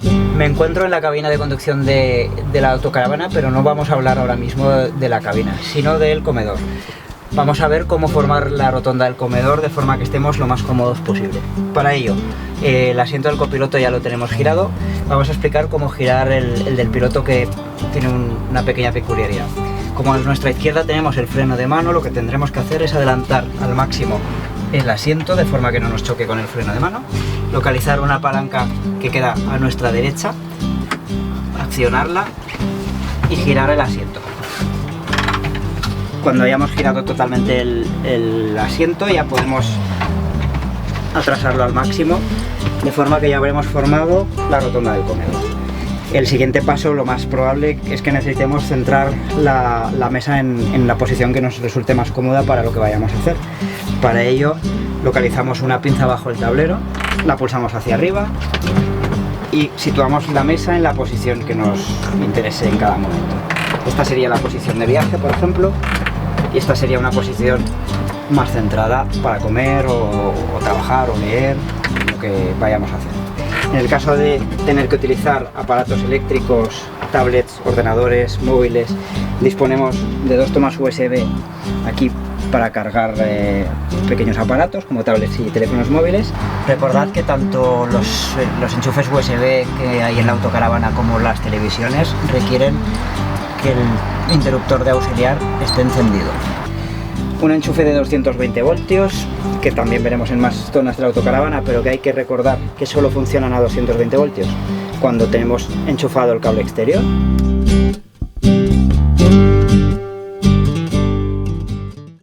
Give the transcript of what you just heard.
Me encuentro en la cabina de conducción de la autocaravana, pero no vamos a hablar ahora mismo de la cabina, sino del comedor. Vamos a ver cómo formar la rotonda del comedor de forma que estemos lo más cómodos posible. Para ello, el asiento del copiloto ya lo tenemos girado. Vamos a explicar cómo girar el del piloto, que tiene una pequeña peculiaridad. Como a nuestra izquierda tenemos el freno de mano, lo que tendremos que hacer es adelantar al máximo el asiento de forma que no nos choque con el freno de mano, localizar una palanca que queda a nuestra derecha, accionarla y girar el asiento. Cuando hayamos girado totalmente el asiento, ya podemos atrasarlo al máximo, de forma que ya habremos formado la rotonda del comedor. El siguiente paso, lo más probable, es que necesitemos centrar la mesa en la posición que nos resulte más cómoda para lo que vayamos a hacer. Para ello, localizamos una pinza bajo el tablero, la pulsamos hacia arriba y situamos la mesa en la posición que nos interese en cada momento. Esta sería la posición de viaje, por ejemplo, y esta sería una posición más centrada para comer o trabajar o leer, lo que vayamos a hacer. En el caso de tener que utilizar aparatos eléctricos, tablets, ordenadores, móviles, disponemos de dos tomas USB aquí para cargar pequeños aparatos como tablets y teléfonos móviles. Recordad que tanto los enchufes USB que hay en la autocaravana como las televisiones requieren que el interruptor de auxiliar esté encendido. Un enchufe de 220 voltios, que también veremos en más zonas de la autocaravana, pero que hay que recordar que solo funcionan a 220 voltios cuando tenemos enchufado el cable exterior.